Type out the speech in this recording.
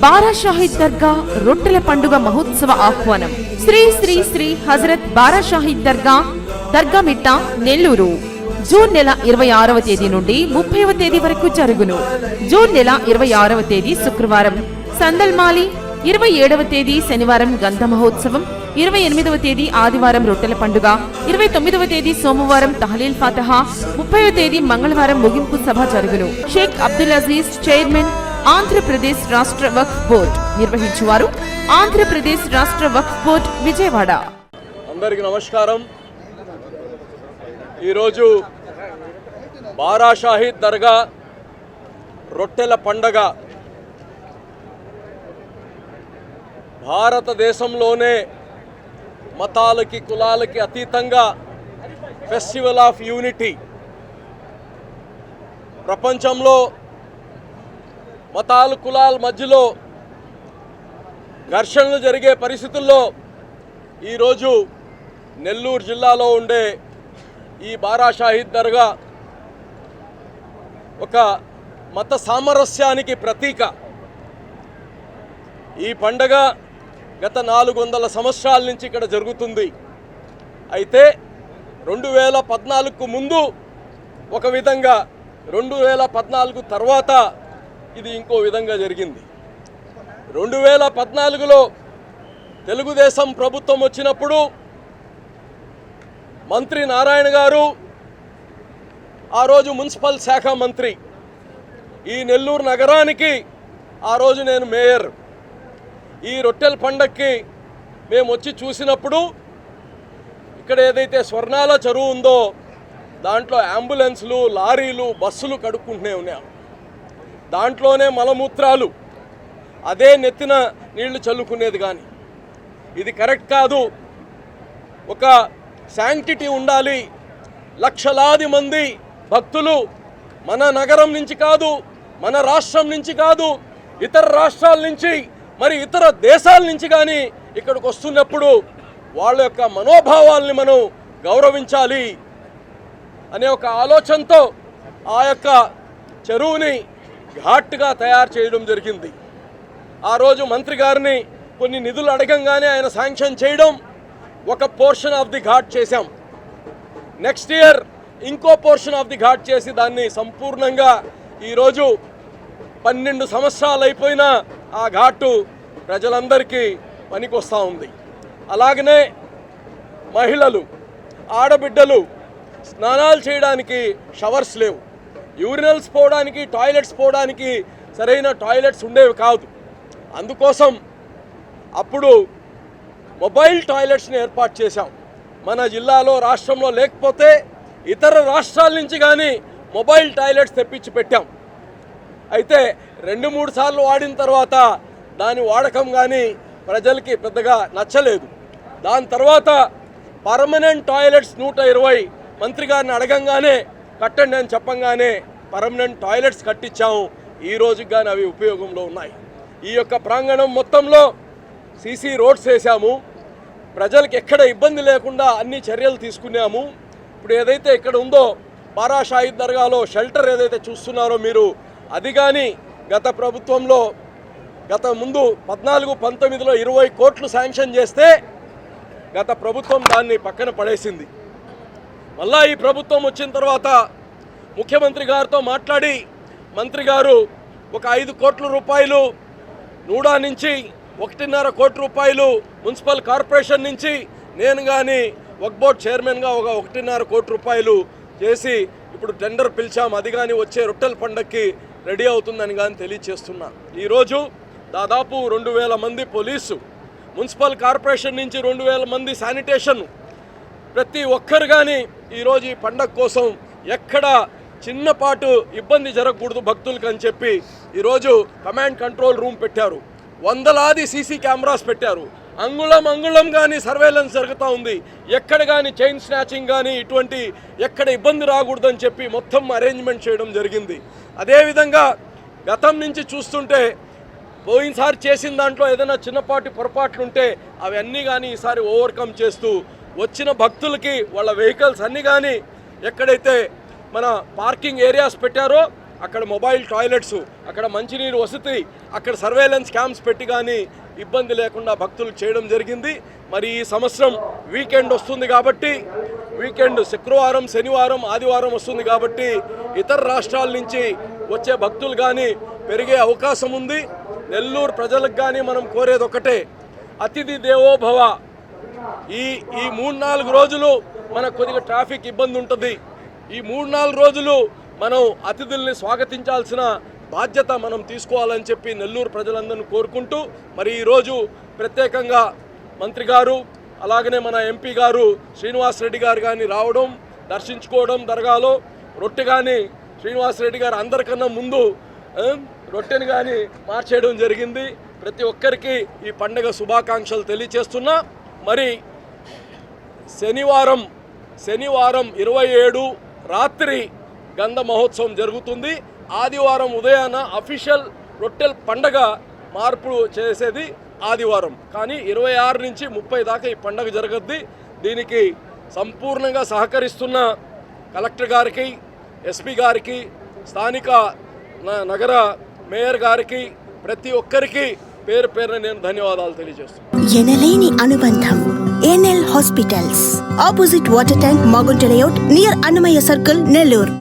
బారా షాహీద్ దర్గా రొట్టెల పండుగ మహోత్సవ ఆహ్వానం. శ్రీ శ్రీ శ్రీ హజరత్ బారా షాహీద్ దర్గా మిట్ట, నెల్లూరు. జూన్ నెల 26వ తేదీ నుండి 30వ తేదీ వరకు జరుగును. జూన్ నెల 26వ తేదీ శుక్రవారం సందల్మాలి, 27వ తేదీ శనివారం గంధ మహోత్సవం, 28వ తేదీ ఆదివారం రొట్టెల పండుగ, 29వ తేదీ సోమవారం తహలీల్ ఫాతహా, 30వ తేదీ మంగళవారం ముగింపు సభ జరుగును. షేక్ అబ్దుల్ అజీజ్, చైర్మన్, ఆంధ్రప్రదేశ్ రాష్ట్ర వక్ఫ్ బోర్డ్. నిర్వహించువారు ఆంధ్రప్రదేశ్ రాష్ట్ర వక్ఫ్ బోర్డ్, విజయవాడ. అందరికీ నమస్కారం. ఈరోజు బారా షాహీద్ దర్గా రొట్టెల పండగ భారతదేశంలోనే మతాలకి కులాలకి అతీతంగా ఫెస్టివల్ ఆఫ్ యూనిటీ. ప్రపంచంలో మతాలు కులాల మధ్యలో ఘర్షణలు జరిగే పరిస్థితుల్లో ఈరోజు నెల్లూరు జిల్లాలో ఉండే ఈ బారా షాహీద్ దర్గా ఒక మత సామరస్యానికి ప్రతీక. ఈ పండగ గత 400 సంవత్సరాల నుంచి ఇక్కడ జరుగుతుంది. అయితే 2014కు ముందు ఒక విధంగా, 2014 తర్వాత ఇది ఇంకో విధంగా జరిగింది. 2014లో తెలుగుదేశం ప్రభుత్వం వచ్చినప్పుడు మంత్రి నారాయణ గారు, ఆ రోజు మున్సిపల్ శాఖ మంత్రి, ఈ నెల్లూరు నగరానికి ఆ రోజు నేను మేయర్. ఈ రొట్టెల పండక్కి మేము వచ్చి చూసినప్పుడు ఇక్కడ ఏదైతే స్వర్ణాల చెరువు ఉందో దాంట్లో అంబులెన్స్లు, లారీలు, బస్సులు కడుక్కుంటూనే ఉన్నాం. దాంట్లోనే మలమూత్రాలు, అదే నెత్తిన నీళ్లు చల్లుకునేది. కానీ ఇది కరెక్ట్ కాదు. ఒక శాంక్టిటీ ఉండాలి. లక్షలాది మంది భక్తులు మన నగరం నుంచి కాదు, మన రాష్ట్రం నుంచి కాదు, ఇతర రాష్ట్రాల నుంచి, మరి ఇతర దేశాల నుంచి కానీ ఇక్కడికి వస్తున్నప్పుడు వాళ్ళ యొక్క మనోభావాల్ని మనం గౌరవించాలి అనే ఒక ఆలోచనతో ఆ యొక్క చెరువుని ఘాట్గా తయారు చేయడం జరిగింది. ఆ రోజు మంత్రి గారిని కొన్ని నిధులు అడగంగానే ఆయన శాంక్షన్ చేయడం, ఒక పోర్షన్ ఆఫ్ ది ఘాట్ చేశాం. నెక్స్ట్ ఇయర్ ఇంకో పోర్షన్ ఆఫ్ ది ఘాట్ చేసి దాన్ని సంపూర్ణంగా ఈరోజు 12 సంవత్సరాలు అయిపోయినా ఆ ఘాటు ప్రజలందరికీ పనికొస్తూ ఉంది. అలాగనే మహిళలు, ఆడబిడ్డలు స్నానాలు చేయడానికి షవర్స్ లేవు, యూరినల్స్ పోవడానికి, టాయిలెట్స్ పోవడానికి సరైన టాయిలెట్స్ ఉండేవి కాదు. అందుకోసం అప్పుడు మొబైల్ టాయిలెట్స్ని ఏర్పాటు చేశాం. మన జిల్లాలో, రాష్ట్రంలో లేకపోతే ఇతర రాష్ట్రాల నుంచి కానీ మొబైల్ టాయిలెట్స్ తెప్పించి పెట్టాం. అయితే 2-3 సార్లు వాడిన తర్వాత దాని వాడకం కానీ ప్రజలకి పెద్దగా నచ్చలేదు. దాని తర్వాత పర్మనెంట్ టాయిలెట్స్ 120 మంత్రి గారిని అడగంగానే కట్టండి అని చెప్పంగానే పర్మనెంట్ టాయిలెట్స్ కట్టించాము. ఈ రోజుకి కానీ అవి ఉపయోగంలో ఉన్నాయి. ఈ యొక్క ప్రాంగణం మొత్తంలో సీసీ రోడ్స్ వేసాము. ప్రజలకు ఎక్కడ ఇబ్బంది లేకుండా అన్ని చర్యలు తీసుకున్నాము. ఇప్పుడు ఏదైతే ఇక్కడ ఉందో బారా షాహీద్ దర్గాలో షెల్టర్ ఏదైతే చూస్తున్నారో మీరు, అది కానీ గత ప్రభుత్వంలో, గత ముందు 14-19లో 20 కోట్లు శాంక్షన్ చేస్తే గత ప్రభుత్వం దాన్ని పక్కన పడేసింది. మళ్ళా ఈ ప్రభుత్వం వచ్చిన తర్వాత ముఖ్యమంత్రి గారితో మాట్లాడి మంత్రి గారు ఒక 5 కోట్ల రూపాయలు నూడా నుంచి, 1.5 కోటి రూపాయలు మున్సిపల్ కార్పొరేషన్ నుంచి, నేను కానీ వక్ఫ్ బోర్డ్ చైర్మన్గా ఒక 1.5 కోటి రూపాయలు చేసి ఇప్పుడు టెండర్ పిలిచాం. అది కానీ వచ్చే రొట్టెల పండక్కి రెడీ అవుతుందని కానీ తెలియచేస్తున్నా. ఈరోజు దాదాపు 2000 మంది పోలీసు, మున్సిపల్ కార్పొరేషన్ నుంచి 2000 మంది శానిటేషన్, ప్రతి ఒక్కరు కానీ ఈరోజు ఈ పండగ కోసం ఎక్కడ చిన్నపాటు ఇబ్బంది జరగకూడదు భక్తులకు అని చెప్పి ఈరోజు కమాండ్ కంట్రోల్ రూమ్ పెట్టారు. వందలాది సీసీ కెమెరాస్ పెట్టారు. అంగుళం కానీ సర్వేలెన్స్ జరుగుతూ ఉంది. ఎక్కడ కానీ చైన్ స్నాచింగ్ కానీ ఇటువంటి ఎక్కడ ఇబ్బంది రాకూడదని చెప్పి మొత్తం అరేంజ్మెంట్ చేయడం జరిగింది. అదేవిధంగా గతం నుంచి చూస్తుంటే పోయినసారి చేసిన దాంట్లో ఏదైనా చిన్నపాటి పొరపాట్లు ఉంటే అవన్నీ కానీ ఈసారి ఓవర్కమ్ చేస్తూ వచ్చిన భక్తులకి వాళ్ళ వెహికల్స్ అన్నీ కానీ ఎక్కడైతే మన పార్కింగ్ ఏరియాస్ పెట్టారో అక్కడ మొబైల్ టాయిలెట్స్, అక్కడ మంచినీరు వసతి, అక్కడ సర్వేలెన్స్ క్యాంప్స్ పెట్టి కానీ ఇబ్బంది లేకుండా భక్తులు చేయడం జరిగింది. మరి ఈ సంవత్సరం వీకెండ్ వస్తుంది కాబట్టి, వీకెండ్ శుక్రవారం, శనివారం, ఆదివారం వస్తుంది కాబట్టి ఇతర రాష్ట్రాల నుంచి వచ్చే భక్తులు కానీ పెరిగే అవకాశం ఉంది. నెల్లూరు ప్రజలకు కానీ మనం కోరేది ఒకటే, అతిథి దేవో భవ. ఈ 3-4 రోజులు మనకు కొద్దిగా ట్రాఫిక్ ఇబ్బంది ఉంటుంది. ఈ 3-4 రోజులు మనం అతిథుల్ని స్వాగతించాల్సిన బాధ్యత మనం తీసుకోవాలని చెప్పి నెల్లూరు ప్రజలందరినీ కోరుకుంటూ, మరి ఈరోజు ప్రత్యేకంగా మంత్రి గారు అలాగనే మన ఎంపీ గారు శ్రీనివాస్ రెడ్డి గారు కానీ రావడం, దర్శించుకోవడం, దర్గాలో రొట్టె కానీ శ్రీనివాస్ రెడ్డి గారు అందరికన్నా ముందు రొట్టెని కానీ మార్చేయడం జరిగింది. ప్రతి ఒక్కరికి ఈ పండుగ శుభాకాంక్షలు తెలియచేస్తున్నా. మరి శనివారం 27 రాత్రి గంధ మహోత్సవం జరుగుతుంది. ఆదివారం ఉదయాన అఫీషియల్ రొట్టెల పండగ మార్పు చేసేది ఆదివారం, కానీ 26 నుంచి 30 దాకా ఈ పండగ జరగద్ది. దీనికి సంపూర్ణంగా సహకరిస్తున్న కలెక్టర్ గారికి, ఎస్పీ గారికి, స్థానిక నగర మేయర్ గారికి, ప్రతి ఒక్కరికి పేరు పేరున నేను ధన్యవాదాలు తెలియజేస్తున్నాను. ఎనలేని అనుబంధం NL hospitals, opposite water tank, Magunta layout, near Annamayya circle, Nellore.